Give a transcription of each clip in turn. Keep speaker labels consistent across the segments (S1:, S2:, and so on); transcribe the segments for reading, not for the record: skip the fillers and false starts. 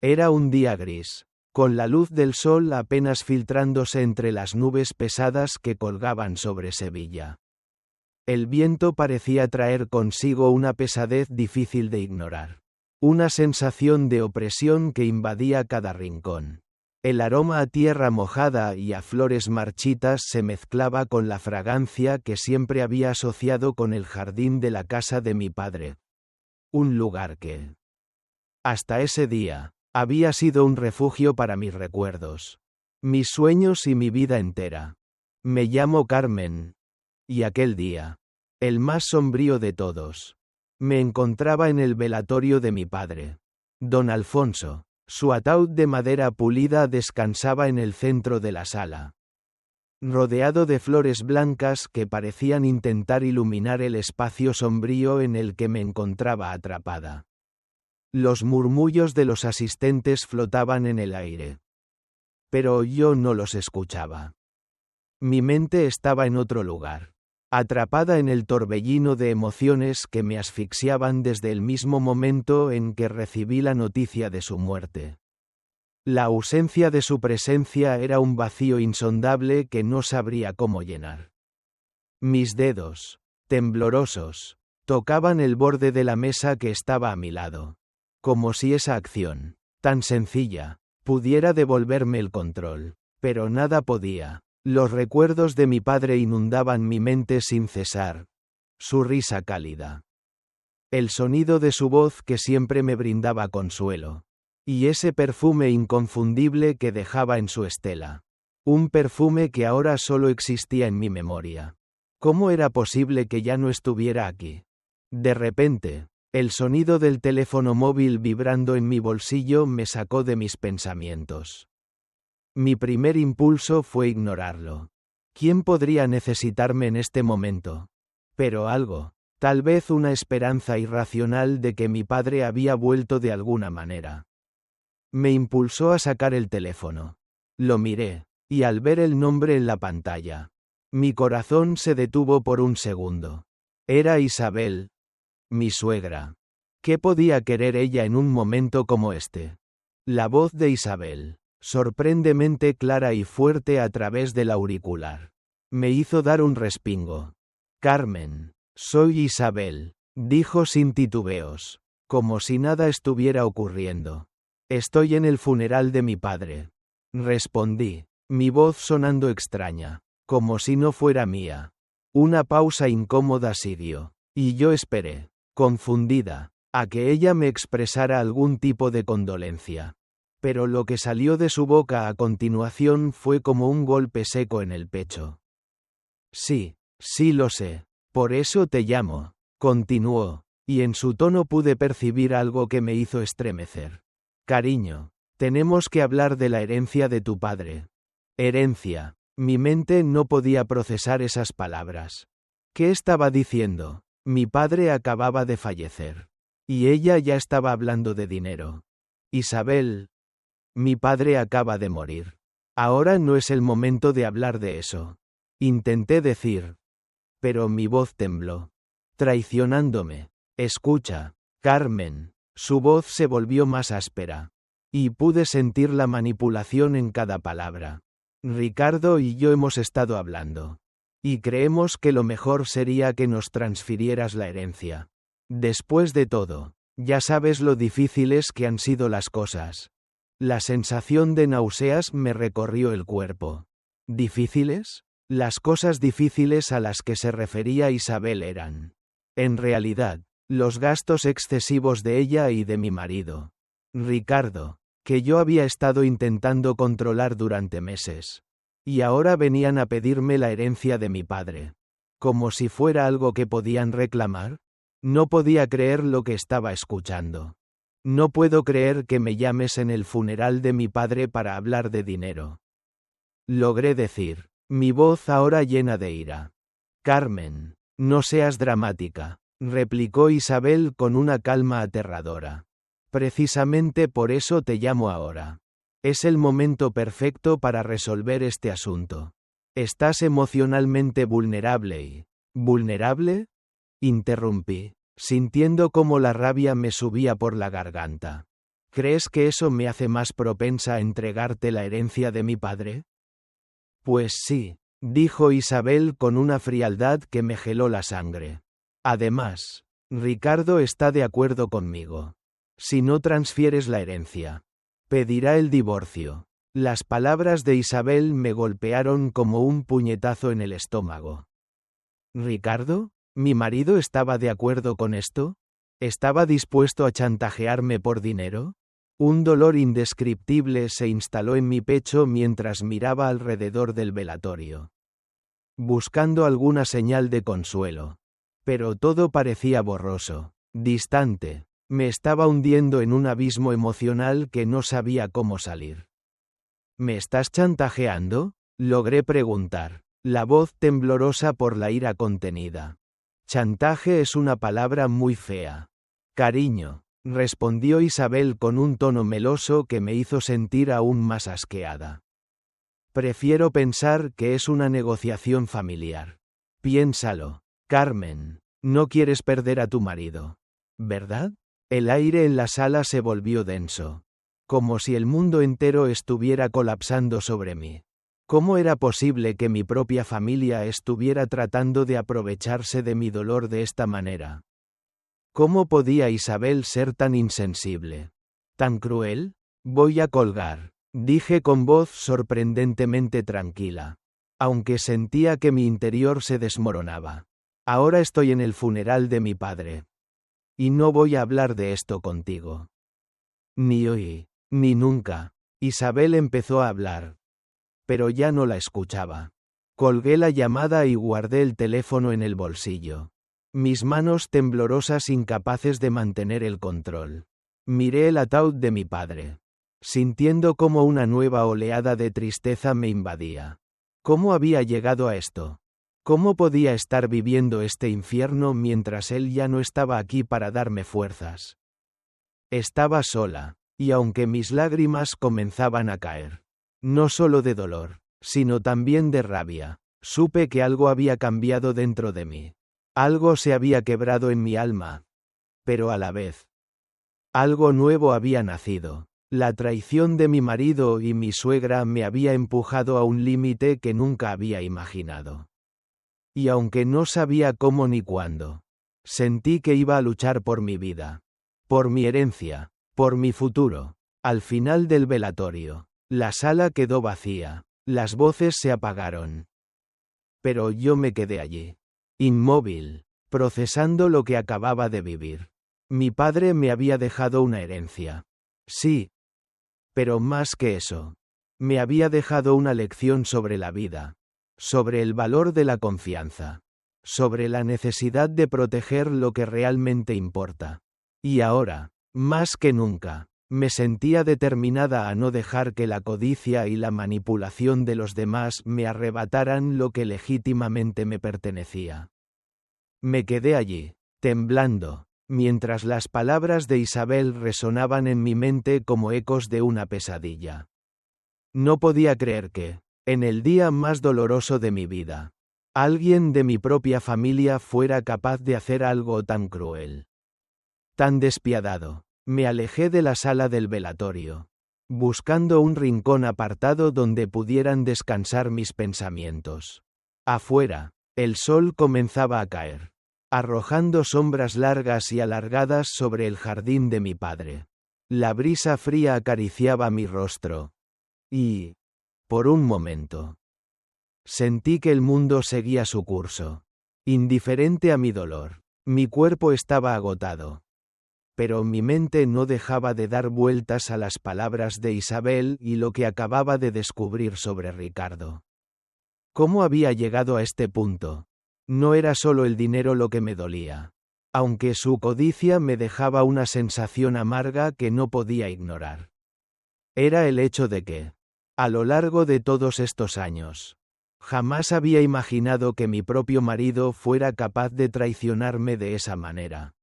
S1: Era un día gris, con la luz del sol apenas filtrándose entre las nubes pesadas que colgaban sobre Sevilla. El viento parecía traer consigo una pesadez difícil de ignorar. Una sensación de opresión que invadía cada rincón. El aroma a tierra mojada y a flores marchitas se mezclaba con la fragancia que siempre había asociado con el jardín de la casa de mi padre. Un lugar que, hasta ese día, había sido un refugio para mis recuerdos, mis sueños y mi vida entera. Me llamo Carmen. Y aquel día, el más sombrío de todos, me encontraba en el velatorio de mi padre, don Alfonso. Su ataúd de madera pulida descansaba en el centro de la sala, rodeado de flores blancas que parecían intentar iluminar el espacio sombrío en el que me encontraba atrapada. Los murmullos de los asistentes flotaban en el aire, pero yo no los escuchaba. Mi mente estaba en otro lugar, atrapada en el torbellino de emociones que me asfixiaban desde el mismo momento en que recibí la noticia de su muerte. La ausencia de su presencia era un vacío insondable que no sabría cómo llenar. Mis dedos, temblorosos, tocaban el borde de la mesa que estaba a mi lado, como si esa acción, tan sencilla, pudiera devolverme el control, pero nada podía. Los recuerdos de mi padre inundaban mi mente sin cesar. Su risa cálida. El sonido de su voz que siempre me brindaba consuelo. Y ese perfume inconfundible que dejaba en su estela. Un perfume que ahora solo existía en mi memoria. ¿Cómo era posible que ya no estuviera aquí? De repente, el sonido del teléfono móvil vibrando en mi bolsillo me sacó de mis pensamientos. Mi primer impulso fue ignorarlo. ¿Quién podría necesitarme en este momento? Pero algo, tal vez una esperanza irracional de que mi padre había vuelto de alguna manera, me impulsó a sacar el teléfono. Lo miré, y al ver el nombre en la pantalla, mi corazón se detuvo por un segundo. Era Isabel, mi suegra. ¿Qué podía querer ella en un momento como este? La voz de Isabel, sorprendentemente clara y fuerte a través del auricular, me hizo dar un respingo. Carmen, soy Isabel, dijo sin titubeos, como si nada estuviera ocurriendo. Estoy en el funeral de mi padre. Respondí, mi voz sonando extraña, como si no fuera mía. Una pausa incómoda siguió, y yo esperé, confundida, a que ella me expresara algún tipo de condolencia. Pero lo que salió de su boca a continuación fue como un golpe seco en el pecho. Sí, sí lo sé. Por eso te llamo, continuó, y en su tono pude percibir algo que me hizo estremecer. Cariño, tenemos que hablar de la herencia de tu padre. Herencia. Mi mente no podía procesar esas palabras. ¿Qué estaba diciendo? Mi padre acababa de fallecer. Y ella ya estaba hablando de dinero. Isabel. Mi padre acaba de morir. Ahora no es el momento de hablar de eso. Intenté decir. Pero mi voz tembló. Traicionándome. Escucha, Carmen. Su voz se volvió más áspera. Y pude sentir la manipulación en cada palabra. Ricardo y yo hemos estado hablando. Y creemos que lo mejor sería que nos transfirieras la herencia. Después de todo, ya sabes lo difíciles que han sido las cosas. La sensación de náuseas me recorrió el cuerpo. ¿Difíciles? Las cosas difíciles a las que se refería Isabel eran, en realidad, los gastos excesivos de ella y de mi marido, Ricardo, que yo había estado intentando controlar durante meses. Y ahora venían a pedirme la herencia de mi padre. Como si fuera algo que podían reclamar. No podía creer lo que estaba escuchando. No puedo creer que me llames en el funeral de mi padre para hablar de dinero. Logré decir, mi voz ahora llena de ira. Carmen, no seas dramática, replicó Isabel con una calma aterradora. Precisamente por eso te llamo ahora. Es el momento perfecto para resolver este asunto. Estás emocionalmente vulnerable y... ¿Vulnerable? Interrumpí, sintiendo cómo la rabia me subía por la garganta. ¿Crees que eso me hace más propensa a entregarte la herencia de mi padre? Pues sí, dijo Isabel con una frialdad que me geló la sangre. Además, Ricardo está de acuerdo conmigo. Si no transfieres la herencia, pedirá el divorcio. Las palabras de Isabel me golpearon como un puñetazo en el estómago. ¿Ricardo? ¿Mi marido estaba de acuerdo con esto? ¿Estaba dispuesto a chantajearme por dinero? Un dolor indescriptible se instaló en mi pecho mientras miraba alrededor del velatorio, buscando alguna señal de consuelo. Pero todo parecía borroso, distante. Me estaba hundiendo en un abismo emocional que no sabía cómo salir. ¿Me estás chantajeando?, logré preguntar, la voz temblorosa por la ira contenida. Chantaje es una palabra muy fea. Cariño, respondió Isabel con un tono meloso que me hizo sentir aún más asqueada. Prefiero pensar que es una negociación familiar. Piénsalo, Carmen, no quieres perder a tu marido, ¿verdad? El aire en la sala se volvió denso, como si el mundo entero estuviera colapsando sobre mí. ¿Cómo era posible que mi propia familia estuviera tratando de aprovecharse de mi dolor de esta manera? ¿Cómo podía Isabel ser tan insensible? ¿Tan cruel? Voy a colgar, dije con voz sorprendentemente tranquila, aunque sentía que mi interior se desmoronaba. Ahora estoy en el funeral de mi padre. Y no voy a hablar de esto contigo. Ni hoy, ni nunca. Isabel empezó a hablar. Pero ya no la escuchaba. Colgué la llamada y guardé el teléfono en el bolsillo. Mis manos temblorosas incapaces de mantener el control. Miré el ataúd de mi padre, sintiendo como una nueva oleada de tristeza me invadía. ¿Cómo había llegado a esto? ¿Cómo podía estar viviendo este infierno mientras él ya no estaba aquí para darme fuerzas? Estaba sola, y aunque mis lágrimas comenzaban a caer, no solo de dolor, sino también de rabia, supe que algo había cambiado dentro de mí. Algo se había quebrado en mi alma. Pero a la vez, algo nuevo había nacido. La traición de mi marido y mi suegra me había empujado a un límite que nunca había imaginado. Y aunque no sabía cómo ni cuándo, sentí que iba a luchar por mi vida, por mi herencia, por mi futuro. Al final del velatorio, la sala quedó vacía, las voces se apagaron. Pero yo me quedé allí, inmóvil, procesando lo que acababa de vivir. Mi padre me había dejado una herencia. Sí. Pero más que eso, me había dejado una lección sobre la vida, sobre el valor de la confianza, sobre la necesidad de proteger lo que realmente importa. Y ahora, más que nunca, me sentía determinada a no dejar que la codicia y la manipulación de los demás me arrebataran lo que legítimamente me pertenecía. Me quedé allí, temblando, mientras las palabras de Isabel resonaban en mi mente como ecos de una pesadilla. No podía creer que, en el día más doloroso de mi vida, alguien de mi propia familia fuera capaz de hacer algo tan cruel, tan despiadado. Me alejé de la sala del velatorio, buscando un rincón apartado donde pudieran descansar mis pensamientos. Afuera, el sol comenzaba a caer, arrojando sombras largas y alargadas sobre el jardín de mi padre. La brisa fría acariciaba mi rostro. Y, por un momento, sentí que el mundo seguía su curso, indiferente a mi dolor. Mi cuerpo estaba agotado. Pero mi mente no dejaba de dar vueltas a las palabras de Isabel y lo que acababa de descubrir sobre Ricardo. ¿Cómo había llegado a este punto? No era solo el dinero lo que me dolía, aunque su codicia me dejaba una sensación amarga que no podía ignorar. Era el hecho de que, a lo largo de todos estos años, jamás había imaginado que mi propio marido fuera capaz de traicionarme de esa manera.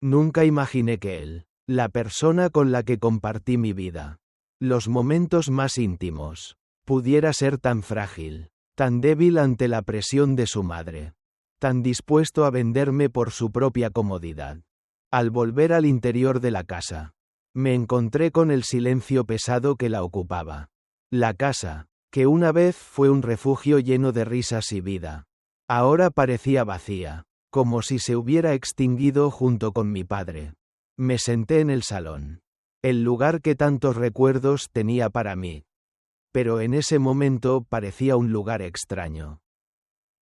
S1: Nunca imaginé que él, la persona con la que compartí mi vida, los momentos más íntimos, pudiera ser tan frágil, tan débil ante la presión de su madre, tan dispuesto a venderme por su propia comodidad. Al volver al interior de la casa, Me encontré con el silencio pesado que la ocupaba. La casa, que una vez fue un refugio lleno de risas y vida, ahora parecía vacía, como si se hubiera extinguido junto con mi padre. Me senté en el salón. El lugar que tantos recuerdos tenía para mí. Pero en ese momento parecía un lugar extraño.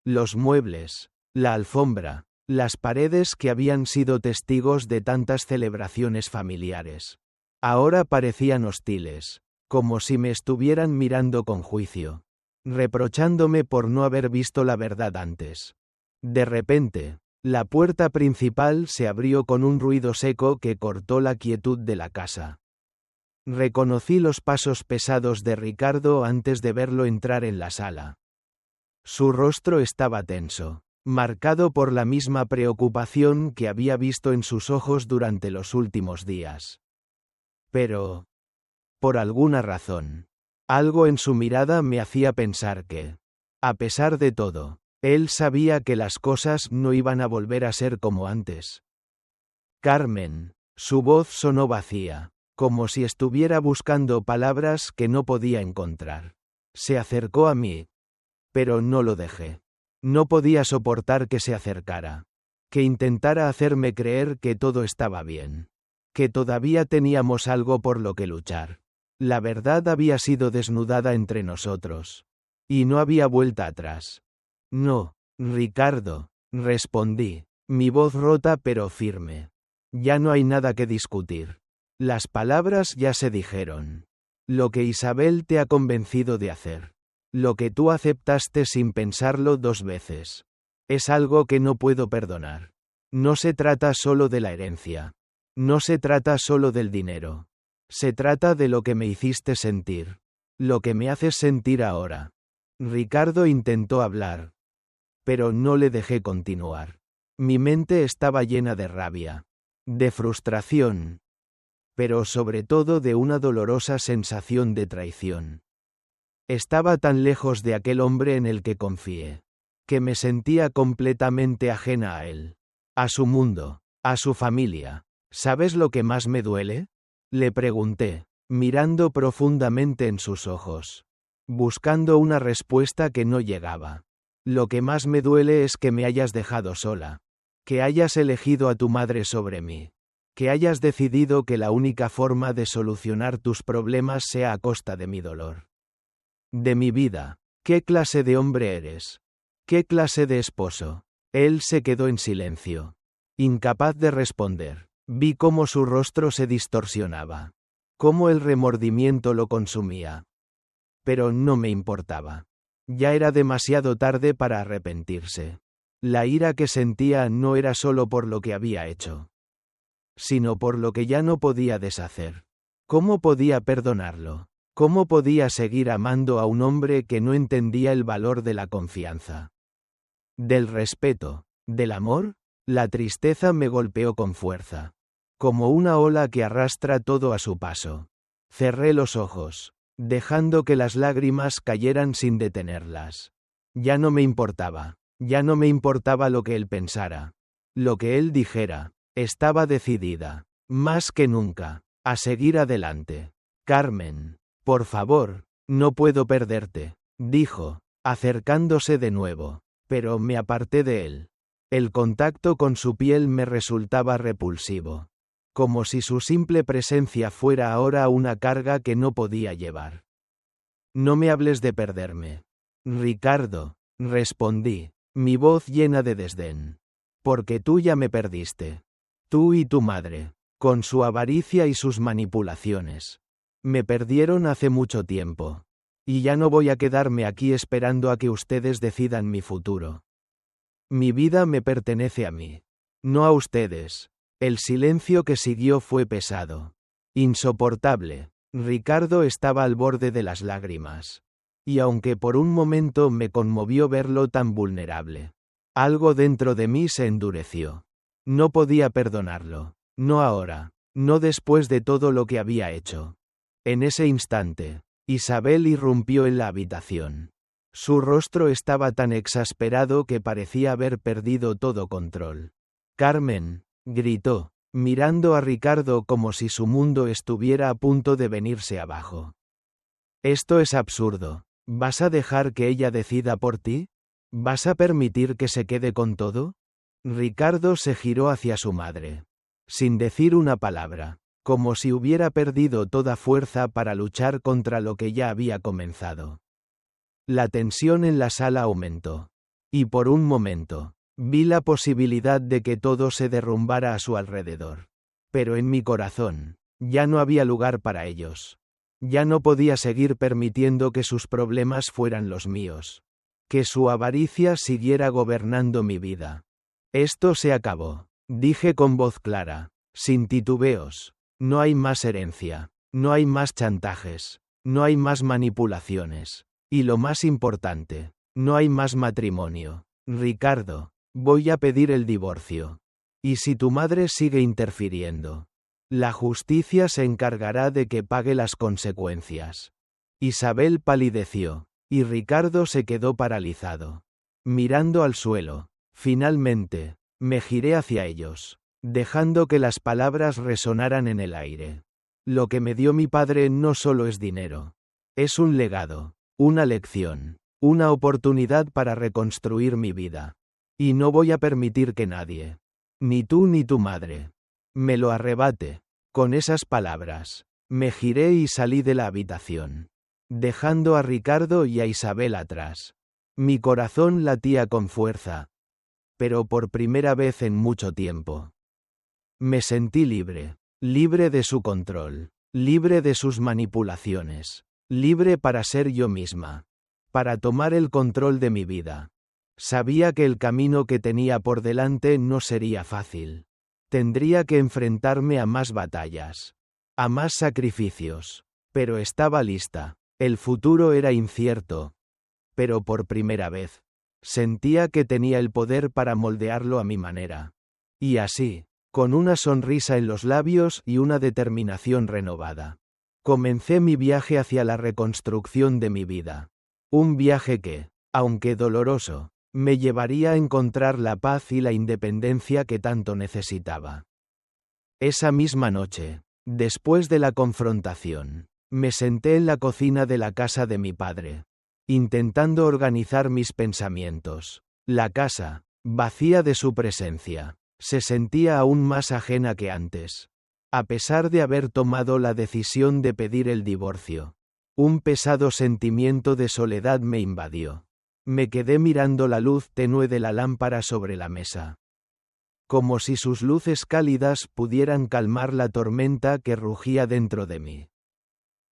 S1: Los muebles, la alfombra, las paredes que habían sido testigos de tantas celebraciones familiares, ahora parecían hostiles, como si me estuvieran mirando con juicio, reprochándome por no haber visto la verdad antes. De repente, la puerta principal se abrió con un ruido seco que cortó la quietud de la casa. Reconocí los pasos pesados de Ricardo antes de verlo entrar en la sala. Su rostro estaba tenso, marcado por la misma preocupación que había visto en sus ojos durante los últimos días. Pero, por alguna razón, algo en su mirada me hacía pensar que, a pesar de todo, él sabía que las cosas no iban a volver a ser como antes. Carmen, su voz sonó vacía, como si estuviera buscando palabras que no podía encontrar. Se acercó a mí. Pero no lo dejé. No podía soportar que se acercara. Que intentara hacerme creer que todo estaba bien. Que todavía teníamos algo por lo que luchar. La verdad había sido desnudada entre nosotros. Y no había vuelta atrás. No, Ricardo, respondí, mi voz rota pero firme. Ya no hay nada que discutir. Las palabras ya se dijeron. Lo que Isabel te ha convencido de hacer. Lo que tú aceptaste sin pensarlo 2 veces. Es algo que no puedo perdonar. No se trata solo de la herencia. No se trata solo del dinero. Se trata de lo que me hiciste sentir. Lo que me haces sentir ahora. Ricardo intentó hablar. Pero no le dejé continuar. Mi mente estaba llena de rabia. De frustración. Pero sobre todo de una dolorosa sensación de traición. Estaba tan lejos de aquel hombre en el que confié, que me sentía completamente ajena a él, a su mundo, a su familia. ¿Sabes lo que más me duele?, le pregunté, mirando profundamente en sus ojos, buscando una respuesta que no llegaba. Lo que más me duele es que me hayas dejado sola, que hayas elegido a tu madre sobre mí, que hayas decidido que la única forma de solucionar tus problemas sea a costa de mi dolor. De mi vida. ¿Qué clase de hombre eres? ¿Qué clase de esposo? Él se quedó en silencio. Incapaz de responder. Vi cómo su rostro se distorsionaba. Cómo el remordimiento lo consumía. Pero no me importaba. Ya era demasiado tarde para arrepentirse. La ira que sentía no era solo por lo que había hecho, sino por lo que ya no podía deshacer. ¿Cómo podía perdonarlo? ¿Cómo podía seguir amando a un hombre que no entendía el valor de la confianza? Del respeto, del amor, la tristeza me golpeó con fuerza. Como una ola que arrastra todo a su paso. Cerré los ojos, dejando que las lágrimas cayeran sin detenerlas. Ya no me importaba lo que él pensara. Lo que él dijera. Estaba decidida, más que nunca, a seguir adelante. Carmen. Por favor, no puedo perderte, dijo, acercándose de nuevo, pero me aparté de él. El contacto con su piel me resultaba repulsivo, como si su simple presencia fuera ahora una carga que no podía llevar. No me hables de perderme. Ricardo, respondí, mi voz llena de desdén. Porque tú ya me perdiste. Tú y tu madre, con su avaricia y sus manipulaciones. Me perdieron hace mucho tiempo. Y ya no voy a quedarme aquí esperando a que ustedes decidan mi futuro. Mi vida me pertenece a mí. No a ustedes. El silencio que siguió fue pesado. Insoportable. Ricardo estaba al borde de las lágrimas. Y aunque por un momento me conmovió verlo tan vulnerable, algo dentro de mí se endureció. No podía perdonarlo. No ahora. No después de todo lo que había hecho. En ese instante, Isabel irrumpió en la habitación. Su rostro estaba tan exasperado que parecía haber perdido todo control. Carmen, gritó, mirando a Ricardo como si su mundo estuviera a punto de venirse abajo. Esto es absurdo. ¿Vas a dejar que ella decida por ti? ¿Vas a permitir que se quede con todo? Ricardo se giró hacia su madre. Sin decir una palabra, como si hubiera perdido toda fuerza para luchar contra lo que ya había comenzado. La tensión en la sala aumentó. Y por un momento, vi la posibilidad de que todo se derrumbara a su alrededor. Pero en mi corazón, ya no había lugar para ellos. Ya no podía seguir permitiendo que sus problemas fueran los míos. Que su avaricia siguiera gobernando mi vida. Esto se acabó, dije con voz clara, sin titubeos. No hay más herencia, no hay más chantajes, no hay más manipulaciones. Y lo más importante, no hay más matrimonio. Ricardo, voy a pedir el divorcio. Y si tu madre sigue interfiriendo, la justicia se encargará de que pague las consecuencias. Isabel palideció, y Ricardo se quedó paralizado. Mirando al suelo, finalmente, me giré hacia ellos, dejando que las palabras resonaran en el aire. Lo que me dio mi padre no solo es dinero. Es un legado, una lección, una oportunidad para reconstruir mi vida. Y no voy a permitir que nadie, ni tú ni tu madre, me lo arrebate. Con esas palabras, me giré y salí de la habitación, dejando a Ricardo y a Isabel atrás. Mi corazón latía con fuerza, pero por primera vez en mucho tiempo. Me sentí libre, libre de su control, libre de sus manipulaciones, libre para ser yo misma, para tomar el control de mi vida. Sabía que el camino que tenía por delante no sería fácil. Tendría que enfrentarme a más batallas, a más sacrificios, pero estaba lista. El futuro era incierto, pero por primera vez, sentía que tenía el poder para moldearlo a mi manera. Y así, con una sonrisa en los labios y una determinación renovada, comencé mi viaje hacia la reconstrucción de mi vida. Un viaje que, aunque doloroso, me llevaría a encontrar la paz y la independencia que tanto necesitaba. Esa misma noche, después de la confrontación, me senté en la cocina de la casa de mi padre, intentando organizar mis pensamientos. La casa, vacía de su presencia, se sentía aún más ajena que antes. A pesar de haber tomado la decisión de pedir el divorcio, un pesado sentimiento de soledad me invadió. Me quedé mirando la luz tenue de la lámpara sobre la mesa. Como si sus luces cálidas pudieran calmar la tormenta que rugía dentro de mí.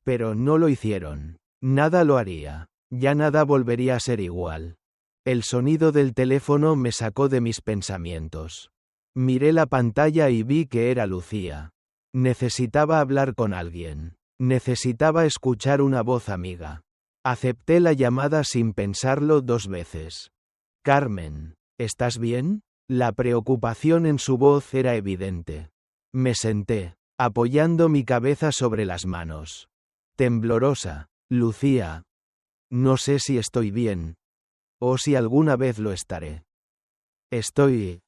S1: Pero no lo hicieron. Nada lo haría. Ya nada volvería a ser igual. El sonido del teléfono me sacó de mis pensamientos. Miré la pantalla y vi que era Lucía. Necesitaba hablar con alguien. Necesitaba escuchar una voz amiga. Acepté la llamada sin pensarlo 2 veces. Carmen, ¿estás bien? La preocupación en su voz era evidente. Me senté, apoyando mi cabeza sobre las manos. Temblorosa, Lucía. No sé si estoy bien, o si alguna vez lo estaré. Estoy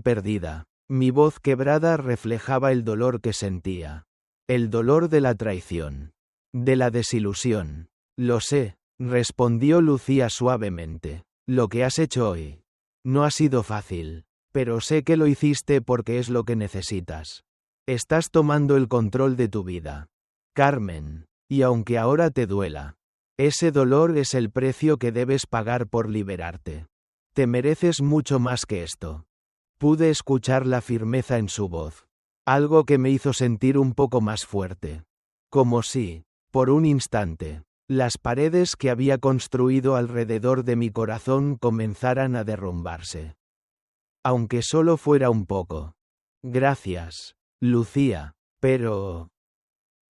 S1: perdida. Mi voz quebrada reflejaba el dolor que sentía. El dolor de la traición. De la desilusión. Lo sé, respondió Lucía suavemente. Lo que has hecho hoy no ha sido fácil, pero sé que lo hiciste porque es lo que necesitas. Estás tomando el control de tu vida, Carmen, y aunque ahora te duela, ese dolor es el precio que debes pagar por liberarte. Te mereces mucho más que esto. Pude escuchar la firmeza en su voz, algo que me hizo sentir un poco más fuerte. Como si, por un instante, las paredes que había construido alrededor de mi corazón comenzaran a derrumbarse. Aunque solo fuera un poco. Gracias, Lucía, pero...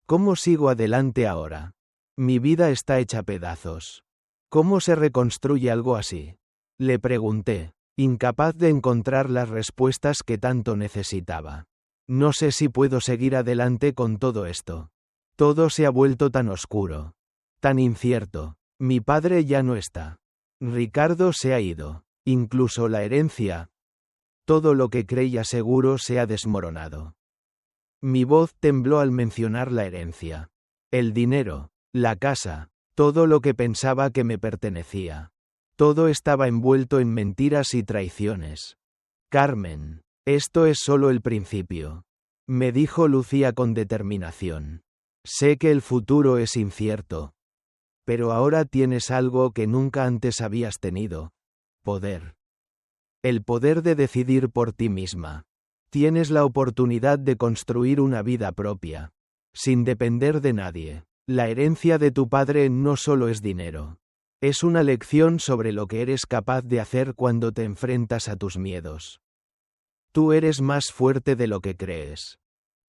S1: ¿cómo sigo adelante ahora? Mi vida está hecha pedazos. ¿Cómo se reconstruye algo así? Le pregunté, incapaz de encontrar las respuestas que tanto necesitaba. No sé si puedo seguir adelante con todo esto. Todo se ha vuelto tan oscuro. Tan incierto. Mi padre ya no está. Ricardo se ha ido. Incluso la herencia. Todo lo que creía seguro se ha desmoronado. Mi voz tembló al mencionar la herencia. El dinero, la casa, todo lo que pensaba que me pertenecía. Todo estaba envuelto en mentiras y traiciones. Carmen, esto es solo el principio, me dijo Lucía con determinación. Sé que el futuro es incierto. Pero ahora tienes algo que nunca antes habías tenido. Poder. El poder de decidir por ti misma. Tienes la oportunidad de construir una vida propia. Sin depender de nadie. La herencia de tu padre no solo es dinero. Es una lección sobre lo que eres capaz de hacer cuando te enfrentas a tus miedos. Tú eres más fuerte de lo que crees.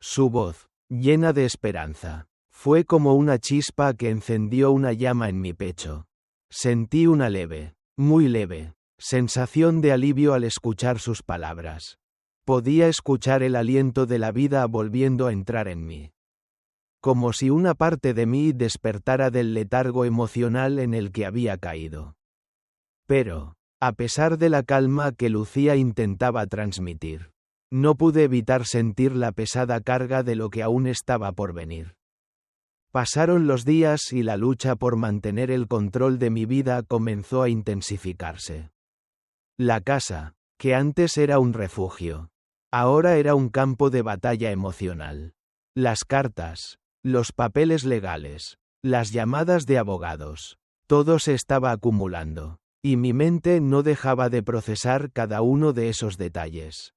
S1: Su voz, llena de esperanza, fue como una chispa que encendió una llama en mi pecho. Sentí una leve, muy leve, sensación de alivio al escuchar sus palabras. Podía escuchar el aliento de la vida volviendo a entrar en mí. Como si una parte de mí despertara del letargo emocional en el que había caído. Pero, a pesar de la calma que Lucía intentaba transmitir, no pude evitar sentir la pesada carga de lo que aún estaba por venir. Pasaron los días y la lucha por mantener el control de mi vida comenzó a intensificarse. La casa, que antes era un refugio, ahora era un campo de batalla emocional. Las cartas, los papeles legales, las llamadas de abogados, todo se estaba acumulando, y mi mente no dejaba de procesar cada uno de esos detalles.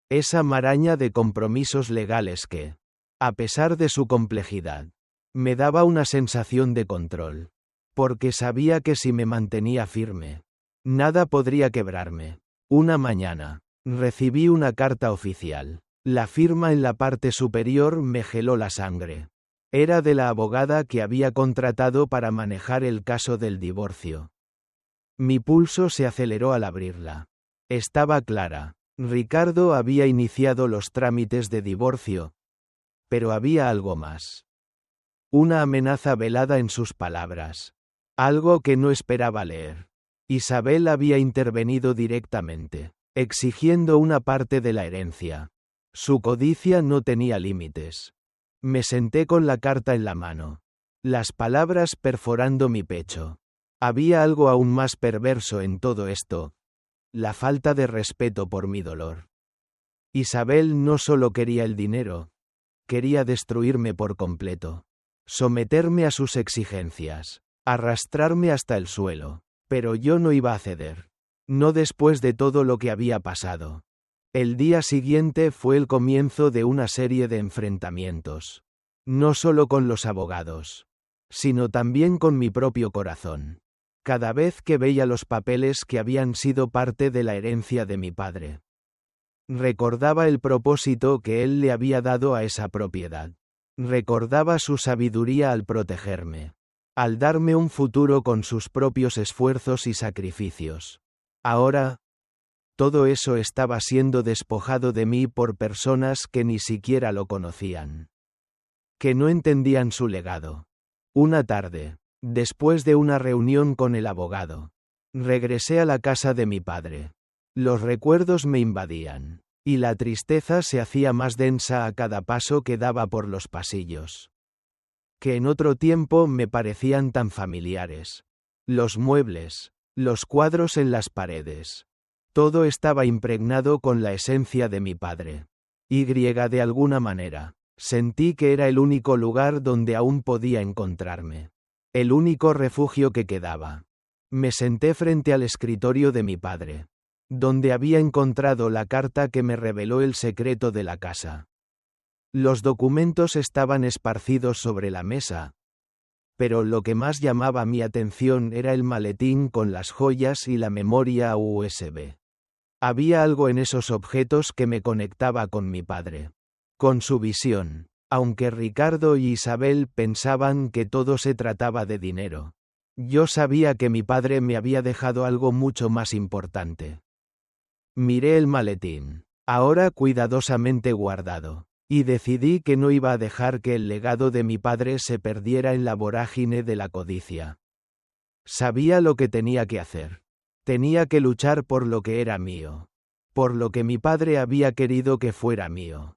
S1: Esa maraña de compromisos legales que, a pesar de su complejidad, me daba una sensación de control, porque sabía que si me mantenía firme, nada podría quebrarme. Una mañana, recibí una carta oficial. La firma en la parte superior me heló la sangre. Era de la abogada que había contratado para manejar el caso del divorcio. Mi pulso se aceleró al abrirla. Estaba clara. Ricardo había iniciado los trámites de divorcio. Pero había algo más. Una amenaza velada en sus palabras. Algo que no esperaba leer. Isabel había intervenido directamente, exigiendo una parte de la herencia. Su codicia no tenía límites. Me senté con la carta en la mano. Las palabras perforando mi pecho. Había algo aún más perverso en todo esto. La falta de respeto por mi dolor. Isabel no solo quería el dinero. Quería destruirme por completo. Someterme a sus exigencias. Arrastrarme hasta el suelo. Pero yo no iba a ceder. No después de todo lo que había pasado. El día siguiente fue el comienzo de una serie de enfrentamientos. No solo con los abogados, sino también con mi propio corazón. Cada vez que veía los papeles que habían sido parte de la herencia de mi padre, recordaba el propósito que él le había dado a esa propiedad. Recordaba su sabiduría al protegerme, al darme un futuro con sus propios esfuerzos y sacrificios. Ahora, todo eso estaba siendo despojado de mí por personas que ni siquiera lo conocían. Que no entendían su legado. Una tarde, después de una reunión con el abogado, regresé a la casa de mi padre. Los recuerdos me invadían, y la tristeza se hacía más densa a cada paso que daba por los pasillos. Que en otro tiempo me parecían tan familiares. Los muebles, los cuadros en las paredes. Todo estaba impregnado con la esencia de mi padre. De alguna manera, sentí que era el único lugar donde aún podía encontrarme. El único refugio que quedaba. Me senté frente al escritorio de mi padre, donde había encontrado la carta que me reveló el secreto de la casa. Los documentos estaban esparcidos sobre la mesa. Pero lo que más llamaba mi atención era el maletín con las joyas y la memoria USB. Había algo en esos objetos que me conectaba con mi padre. Con su visión. Aunque Ricardo y Isabel pensaban que todo se trataba de dinero. Yo sabía que mi padre me había dejado algo mucho más importante. Miré el maletín, ahora cuidadosamente guardado, y decidí que no iba a dejar que el legado de mi padre se perdiera en la vorágine de la codicia. Sabía lo que tenía que hacer. Tenía que luchar por lo que era mío. por lo que mi padre había querido que fuera mío.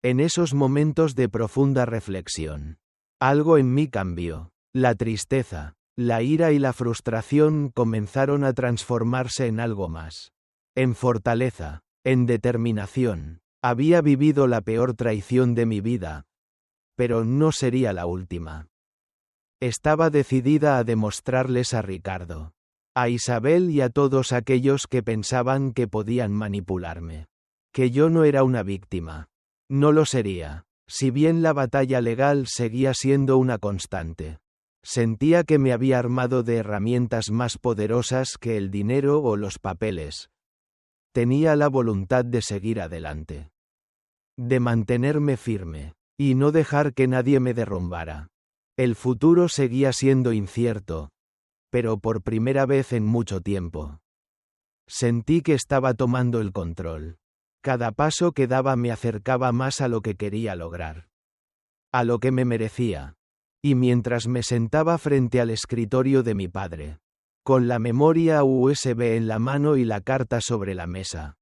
S1: En esos momentos de profunda reflexión, algo en mí cambió. La tristeza, la ira y la frustración comenzaron a transformarse en algo más. En fortaleza, en determinación. Había vivido la peor traición de mi vida, pero no sería la última. Estaba decidida a demostrarles a Ricardo, a Isabel y a todos aquellos que pensaban que podían manipularme, que yo no era una víctima. No lo sería, si bien la batalla legal seguía siendo una constante. Sentía que me había armado de herramientas más poderosas que el dinero o los papeles. Tenía la voluntad de seguir adelante, de mantenerme firme, y no dejar que nadie me derrumbara. El futuro seguía siendo incierto, pero por primera vez en mucho tiempo. Sentí que estaba tomando el control. Cada paso que daba me acercaba más a lo que quería lograr, a lo que me merecía. Y mientras me sentaba frente al escritorio de mi padre, con la memoria USB en la mano y la carta sobre la mesa,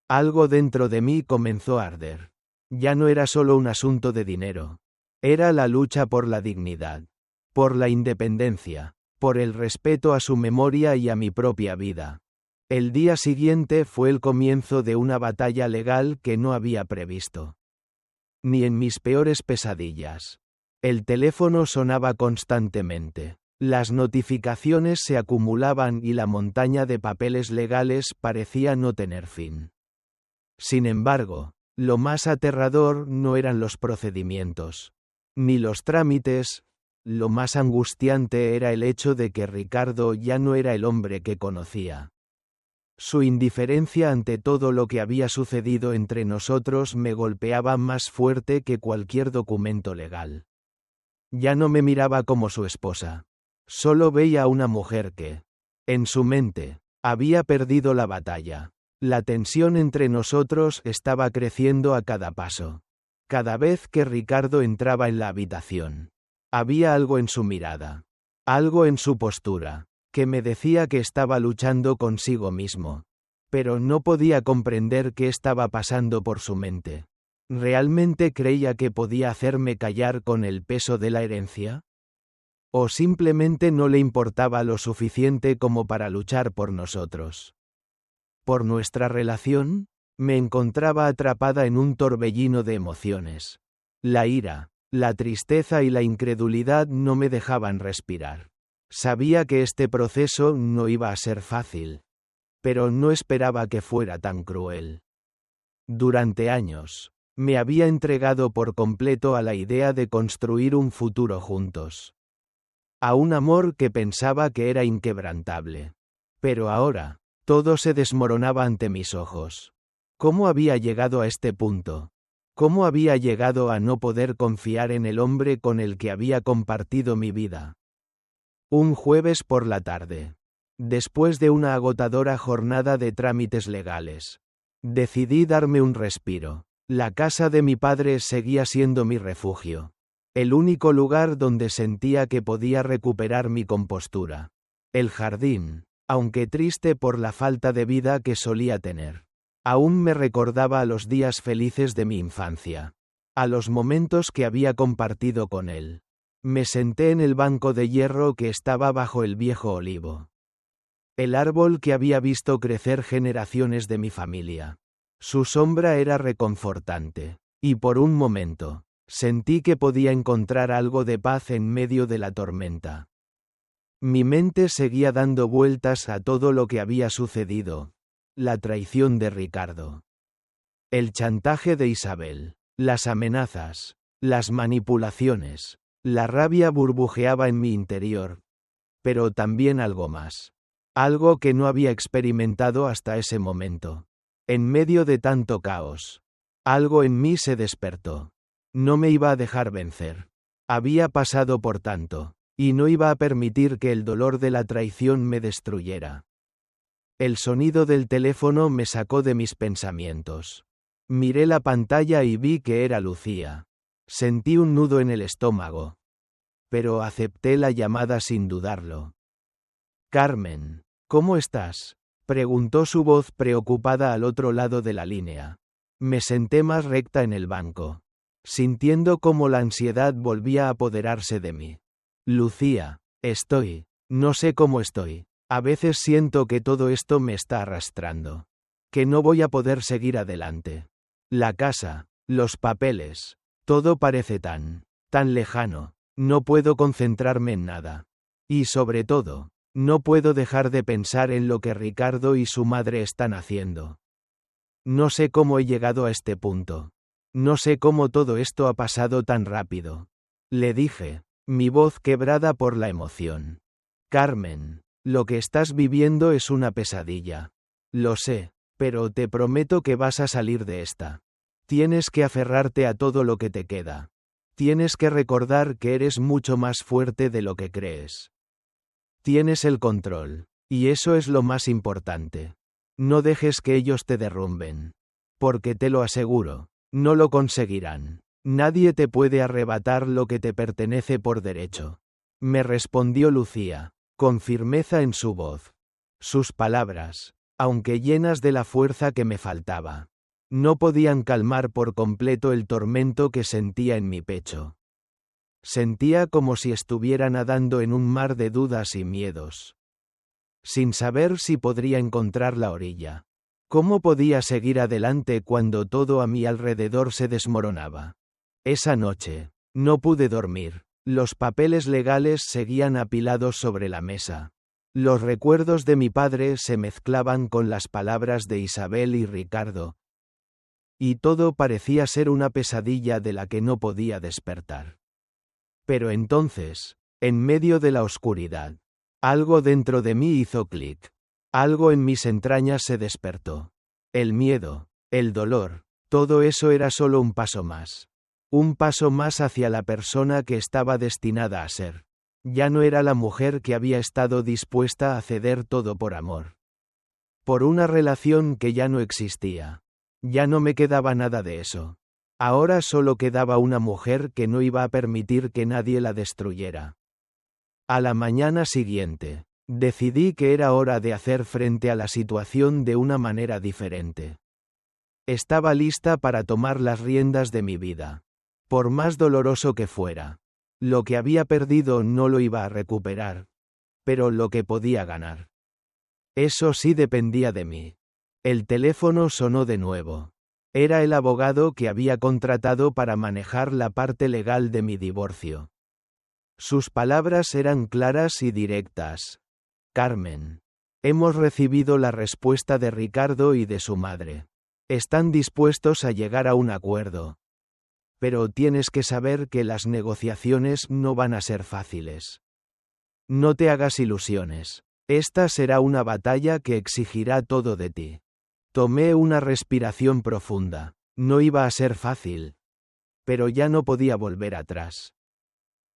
S1: algo dentro de mí comenzó a arder. Ya no era solo un asunto de dinero. Era la lucha por la dignidad, por la independencia, por el respeto a su memoria y a mi propia vida. El día siguiente fue el comienzo de una batalla legal que no había previsto, ni en mis peores pesadillas. El teléfono sonaba constantemente. Las notificaciones se acumulaban y la montaña de papeles legales parecía no tener fin. Sin embargo, lo más aterrador no eran los procedimientos, ni los trámites. Lo más angustiante era el hecho de que Ricardo ya no era el hombre que conocía. Su indiferencia ante todo lo que había sucedido entre nosotros me golpeaba más fuerte que cualquier documento legal. Ya no me miraba como su esposa. Solo veía a una mujer que, en su mente, había perdido la batalla. La tensión entre nosotros estaba creciendo a cada paso. Cada vez que Ricardo entraba en la habitación, había algo en su mirada, algo en su postura, que me decía que estaba luchando consigo mismo. Pero no podía comprender qué estaba pasando por su mente. ¿Realmente creía que podía hacerme callar con el peso de la herencia? ¿O simplemente no le importaba lo suficiente como para luchar por nosotros? Por nuestra relación, me encontraba atrapada en un torbellino de emociones. La ira, la tristeza y la incredulidad no me dejaban respirar. Sabía que este proceso no iba a ser fácil, pero no esperaba que fuera tan cruel. Durante años, me había entregado por completo a la idea de construir un futuro juntos. A un amor que pensaba que era inquebrantable. Pero ahora, todo se desmoronaba ante mis ojos. ¿Cómo había llegado a este punto? ¿Cómo había llegado a no poder confiar en el hombre con el que había compartido mi vida? Un jueves por la tarde, después de una agotadora jornada de trámites legales, decidí darme un respiro. La casa de mi padre seguía siendo mi refugio, el único lugar donde sentía que podía recuperar mi compostura. El jardín, aunque triste por la falta de vida que solía tener, aún me recordaba a los días felices de mi infancia, a los momentos que había compartido con él. Me senté en el banco de hierro que estaba bajo el viejo olivo, el árbol que había visto crecer generaciones de mi familia. Su sombra era reconfortante, y por un momento, sentí que podía encontrar algo de paz en medio de la tormenta. Mi mente seguía dando vueltas a todo lo que había sucedido. La traición de Ricardo, el chantaje de Isabel, las amenazas, las manipulaciones. La rabia burbujeaba en mi interior. Pero también algo más. Algo que no había experimentado hasta ese momento. En medio de tanto caos, algo en mí se despertó. No me iba a dejar vencer. Había pasado por tanto, y no iba a permitir que el dolor de la traición me destruyera. El sonido del teléfono me sacó de mis pensamientos. Miré la pantalla y vi que era Lucía. Sentí un nudo en el estómago. Pero acepté la llamada sin dudarlo. Carmen, ¿cómo estás? Preguntó su voz preocupada al otro lado de la línea. Me senté más recta en el banco, sintiendo cómo la ansiedad volvía a apoderarse de mí. Lucía, no sé cómo estoy. A veces siento que todo esto me está arrastrando. Que no voy a poder seguir adelante. La casa, los papeles, todo parece tan lejano. No puedo concentrarme en nada. Y sobre todo, no puedo dejar de pensar en lo que Ricardo y su madre están haciendo. No sé cómo he llegado a este punto. No sé cómo todo esto ha pasado tan rápido. Le dije, mi voz quebrada por la emoción. Carmen, lo que estás viviendo es una pesadilla. Lo sé, pero te prometo que vas a salir de esta. Tienes que aferrarte a todo lo que te queda. Tienes que recordar que eres mucho más fuerte de lo que crees. Tienes el control, y eso es lo más importante. No dejes que ellos te derrumben. Porque te lo aseguro, no lo conseguirán. Nadie te puede arrebatar lo que te pertenece por derecho. Me respondió Lucía, con firmeza en su voz. Sus palabras, aunque llenas de la fuerza que me faltaba, no podían calmar por completo el tormento que sentía en mi pecho. Sentía como si estuviera nadando en un mar de dudas y miedos, sin saber si podría encontrar la orilla. ¿Cómo podía seguir adelante cuando todo a mi alrededor se desmoronaba? Esa noche, no pude dormir. Los papeles legales seguían apilados sobre la mesa. Los recuerdos de mi padre se mezclaban con las palabras de Isabel y Ricardo. Y todo parecía ser una pesadilla de la que no podía despertar. Pero entonces, en medio de la oscuridad, algo dentro de mí hizo clic. Algo en mis entrañas se despertó. El miedo, el dolor, todo eso era solo un paso más. Un paso más hacia la persona que estaba destinada a ser. Ya no era la mujer que había estado dispuesta a ceder todo por amor. Por una relación que ya no existía. Ya no me quedaba nada de eso. Ahora solo quedaba una mujer que no iba a permitir que nadie la destruyera. A la mañana siguiente, decidí que era hora de hacer frente a la situación de una manera diferente. Estaba lista para tomar las riendas de mi vida. Por más doloroso que fuera. Lo que había perdido no lo iba a recuperar. Pero lo que podía ganar. Eso sí dependía de mí. El teléfono sonó de nuevo. Era el abogado que había contratado para manejar la parte legal de mi divorcio. Sus palabras eran claras y directas. Carmen. Hemos recibido la respuesta de Ricardo y de su madre. Están dispuestos a llegar a un acuerdo. Pero tienes que saber que las negociaciones no van a ser fáciles. No te hagas ilusiones. Esta será una batalla que exigirá todo de ti. Tomé una respiración profunda. No iba a ser fácil. Pero ya no podía volver atrás.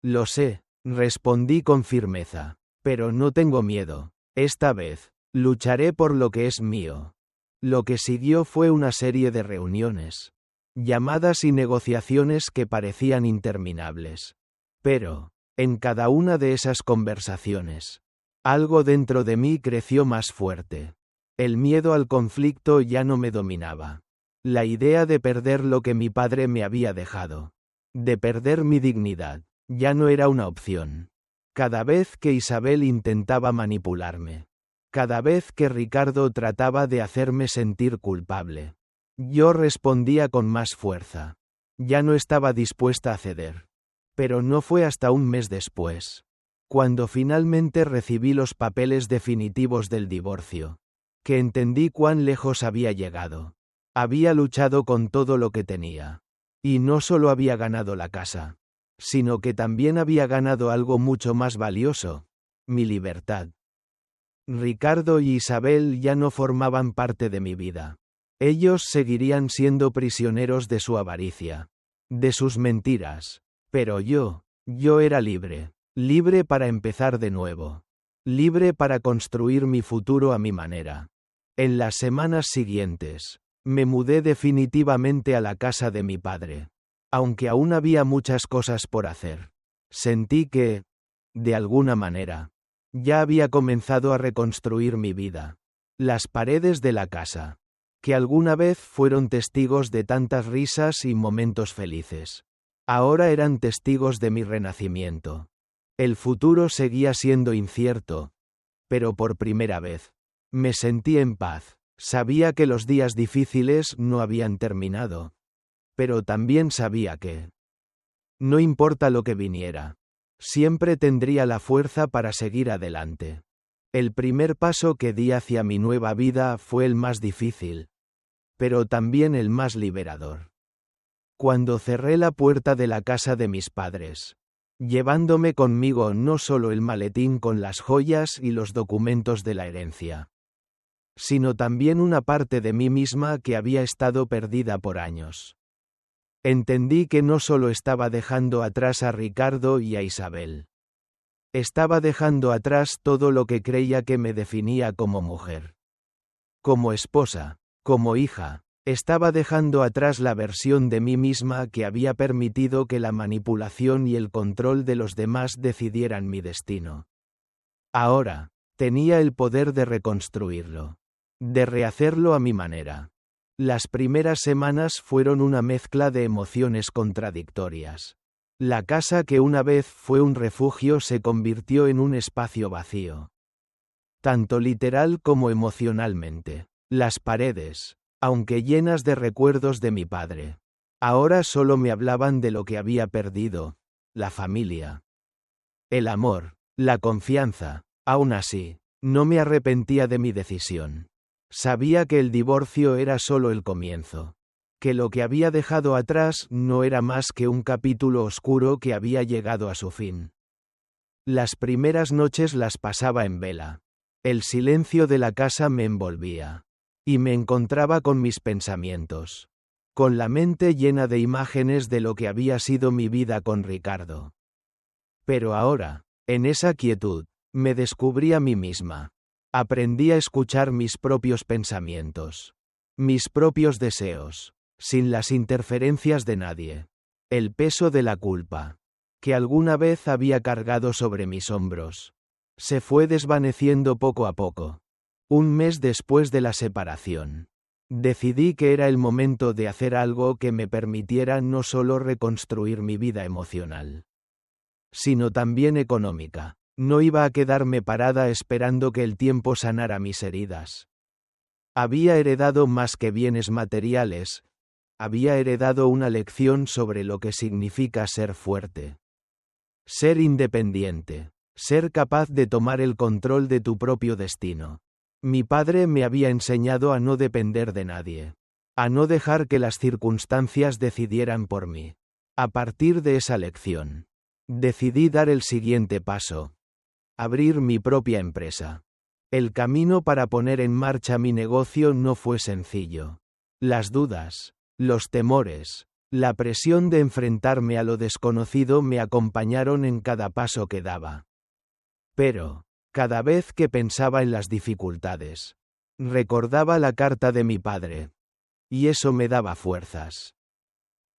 S1: Lo sé, respondí con firmeza. Pero no tengo miedo. Esta vez, lucharé por lo que es mío. Lo que siguió fue una serie de reuniones. Llamadas y negociaciones que parecían interminables. Pero, en cada una de esas conversaciones, algo dentro de mí creció más fuerte. El miedo al conflicto ya no me dominaba. La idea de perder lo que mi padre me había dejado. De perder mi dignidad, ya no era una opción. Cada vez que Isabel intentaba manipularme. Cada vez que Ricardo trataba de hacerme sentir culpable. Yo respondía con más fuerza. Ya no estaba dispuesta a ceder. Pero no fue hasta un mes después, cuando finalmente recibí los papeles definitivos del divorcio, que entendí cuán lejos había llegado. Había luchado con todo lo que tenía. Y no solo había ganado la casa, sino que también había ganado algo mucho más valioso, mi libertad. Ricardo y Isabel ya no formaban parte de mi vida. Ellos seguirían siendo prisioneros de su avaricia, de sus mentiras. Pero yo era libre, libre para empezar de nuevo, libre para construir mi futuro a mi manera. En las semanas siguientes, me mudé definitivamente a la casa de mi padre. Aunque aún había muchas cosas por hacer, sentí que, de alguna manera, ya había comenzado a reconstruir mi vida. Las paredes de la casa, que alguna vez fueron testigos de tantas risas y momentos felices, ahora eran testigos de mi renacimiento. El futuro seguía siendo incierto, pero por primera vez, me sentí en paz. Sabía que los días difíciles no habían terminado, pero también sabía que, no importa lo que viniera, siempre tendría la fuerza para seguir adelante. El primer paso que di hacia mi nueva vida fue el más difícil, pero también el más liberador. Cuando cerré la puerta de la casa de mis padres, llevándome conmigo no solo el maletín con las joyas y los documentos de la herencia, sino también una parte de mí misma que había estado perdida por años. Entendí que no solo estaba dejando atrás a Ricardo y a Isabel. Estaba dejando atrás todo lo que creía que me definía como mujer. Como esposa, como hija, estaba dejando atrás la versión de mí misma que había permitido que la manipulación y el control de los demás decidieran mi destino. Ahora, tenía el poder de reconstruirlo, de rehacerlo a mi manera. Las primeras semanas fueron una mezcla de emociones contradictorias. La casa que una vez fue un refugio se convirtió en un espacio vacío. Tanto literal como emocionalmente. Las paredes, aunque llenas de recuerdos de mi padre, ahora solo me hablaban de lo que había perdido, la familia, el amor, la confianza. Aún así, no me arrepentía de mi decisión. Sabía que el divorcio era solo el comienzo, que lo que había dejado atrás no era más que un capítulo oscuro que había llegado a su fin. Las primeras noches las pasaba en vela. El silencio de la casa me envolvía, y me encontraba con mis pensamientos, con la mente llena de imágenes de lo que había sido mi vida con Ricardo. Pero ahora, en esa quietud, me descubrí a mí misma. Aprendí a escuchar mis propios pensamientos, mis propios deseos, sin las interferencias de nadie. El peso de la culpa, que alguna vez había cargado sobre mis hombros, se fue desvaneciendo poco a poco. Un mes después de la separación, decidí que era el momento de hacer algo que me permitiera no solo reconstruir mi vida emocional, sino también económica. No iba a quedarme parada esperando que el tiempo sanara mis heridas. Había heredado más que bienes materiales, había heredado una lección sobre lo que significa ser fuerte. Ser independiente, ser capaz de tomar el control de tu propio destino. Mi padre me había enseñado a no depender de nadie, a no dejar que las circunstancias decidieran por mí. A partir de esa lección, decidí dar el siguiente paso. Abrir mi propia empresa. El camino para poner en marcha mi negocio no fue sencillo. Las dudas, los temores, la presión de enfrentarme a lo desconocido me acompañaron en cada paso que daba. Pero, cada vez que pensaba en las dificultades, recordaba la carta de mi padre. Y eso me daba fuerzas.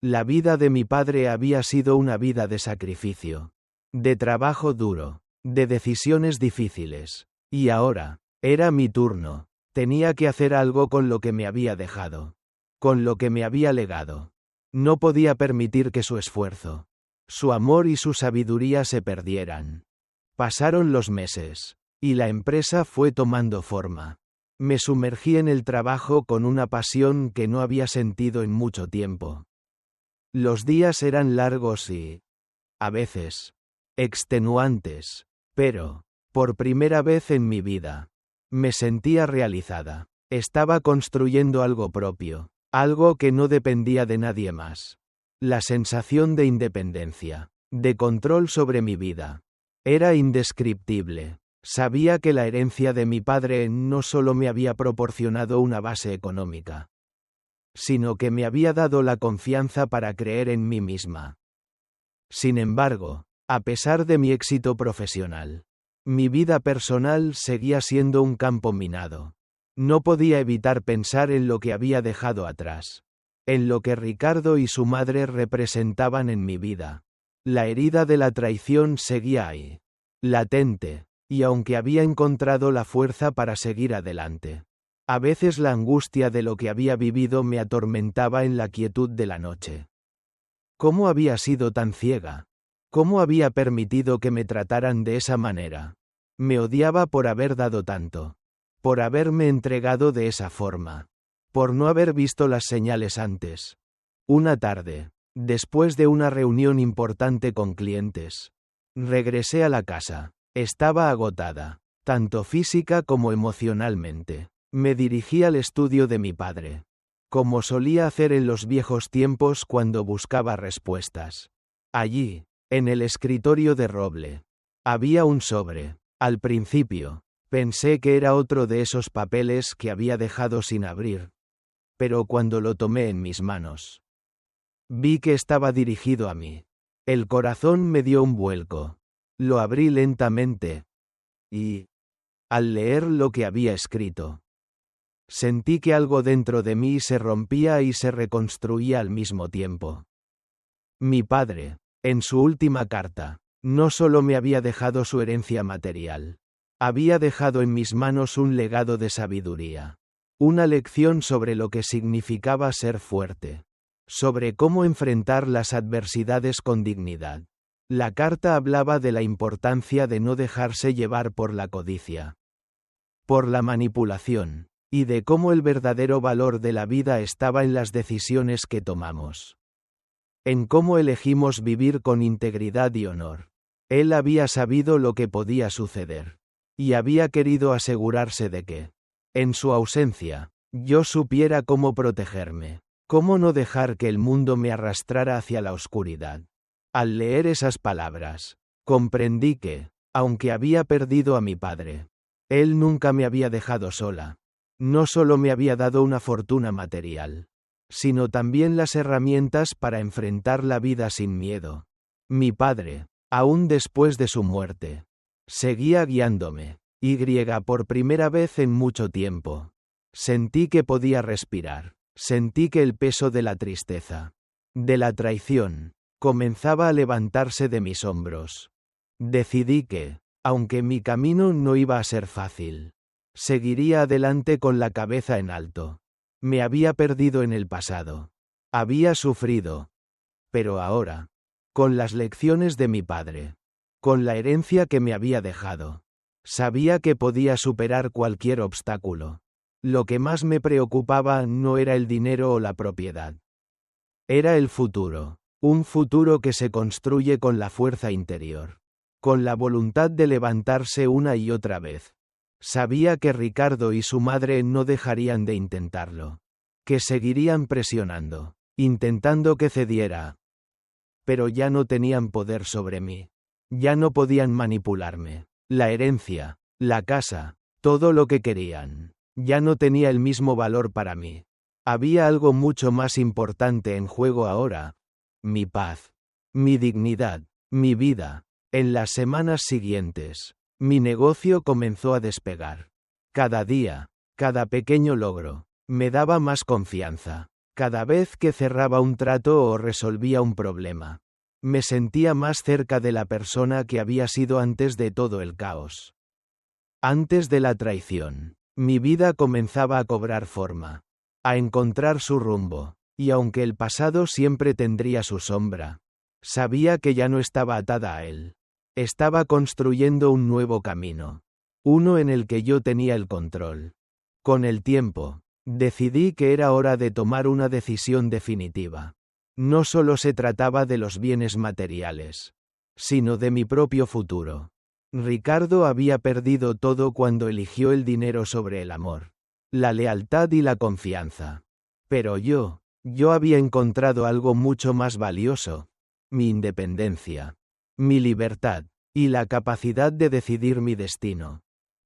S1: La vida de mi padre había sido una vida de sacrificio, de trabajo duro, de decisiones difíciles. Y ahora, era mi turno. Tenía que hacer algo con lo que me había dejado, con lo que me había legado. No podía permitir que su esfuerzo, su amor y su sabiduría se perdieran. Pasaron los meses, y la empresa fue tomando forma. Me sumergí en el trabajo con una pasión que no había sentido en mucho tiempo. Los días eran largos y, a veces, extenuantes. Pero, por primera vez en mi vida, me sentía realizada. Estaba construyendo algo propio, algo que no dependía de nadie más. La sensación de independencia, de control sobre mi vida, era indescriptible. Sabía que la herencia de mi padre no solo me había proporcionado una base económica, sino que me había dado la confianza para creer en mí misma. Sin embargo, a pesar de mi éxito profesional, mi vida personal seguía siendo un campo minado. No podía evitar pensar en lo que había dejado atrás, en lo que Ricardo y su madre representaban en mi vida. La herida de la traición seguía ahí, latente, y aunque había encontrado la fuerza para seguir adelante, A veces la angustia de lo que había vivido me atormentaba en la quietud de la noche. ¿Cómo había sido tan ciega? ¿Cómo había permitido que me trataran de esa manera? Me odiaba por haber dado tanto. Por haberme entregado de esa forma. Por no haber visto las señales antes. Una tarde, después de una reunión importante con clientes, regresé a la casa. Estaba agotada, tanto física como emocionalmente. Me dirigí al estudio de mi padre, como solía hacer en los viejos tiempos cuando buscaba respuestas. Allí, en el escritorio de roble, había un sobre. Al principio, pensé que era otro de esos papeles que había dejado sin abrir. Pero cuando lo tomé en mis manos, vi que estaba dirigido a mí. El corazón me dio un vuelco. Lo abrí lentamente. Y, al leer lo que había escrito, sentí que algo dentro de mí se rompía y se reconstruía al mismo tiempo. Mi padre, en su última carta, no solo me había dejado su herencia material, había dejado en mis manos un legado de sabiduría. Una lección sobre lo que significaba ser fuerte. Sobre cómo enfrentar las adversidades con dignidad. La carta hablaba de la importancia de no dejarse llevar por la codicia, por la manipulación, y de cómo el verdadero valor de la vida estaba en las decisiones que tomamos. En cómo elegimos vivir con integridad y honor. Él había sabido lo que podía suceder. Y había querido asegurarse de que, en su ausencia, yo supiera cómo protegerme. Cómo no dejar que el mundo me arrastrara hacia la oscuridad. Al leer esas palabras, comprendí que, aunque había perdido a mi padre, él nunca me había dejado sola. No solo me había dado una fortuna material, sino también las herramientas para enfrentar la vida sin miedo. Mi padre, aún después de su muerte, seguía guiándome. Por primera vez en mucho tiempo, sentí que podía respirar. Sentí que el peso de la tristeza, de la traición, comenzaba a levantarse de mis hombros. Decidí que, aunque mi camino no iba a ser fácil, seguiría adelante con la cabeza en alto. Me había perdido en el pasado. Había sufrido. Pero ahora, con las lecciones de mi padre, con la herencia que me había dejado, sabía que podía superar cualquier obstáculo. Lo que más me preocupaba no era el dinero o la propiedad. Era el futuro, un futuro que se construye con la fuerza interior, con la voluntad de levantarse una y otra vez. Sabía que Ricardo y su madre no dejarían de intentarlo, que seguirían presionando, intentando que cediera. Pero ya no tenían poder sobre mí. Ya no podían manipularme. La herencia, la casa, todo lo que querían. Ya no tenía el mismo valor para mí. Había algo mucho más importante en juego ahora. Mi paz. Mi dignidad. Mi vida. En las semanas siguientes, mi negocio comenzó a despegar. Cada día, cada pequeño logro, me daba más confianza. Cada vez que cerraba un trato o resolvía un problema, me sentía más cerca de la persona que había sido antes de todo el caos. Antes de la traición. Mi vida comenzaba a cobrar forma, a encontrar su rumbo, y aunque el pasado siempre tendría su sombra, sabía que ya no estaba atada a él. Estaba construyendo un nuevo camino, uno en el que yo tenía el control. Con el tiempo, decidí que era hora de tomar una decisión definitiva. No solo se trataba de los bienes materiales, sino de mi propio futuro. Ricardo había perdido todo cuando eligió el dinero sobre el amor, la lealtad y la confianza. Pero yo había encontrado algo mucho más valioso: mi independencia, mi libertad, y la capacidad de decidir mi destino.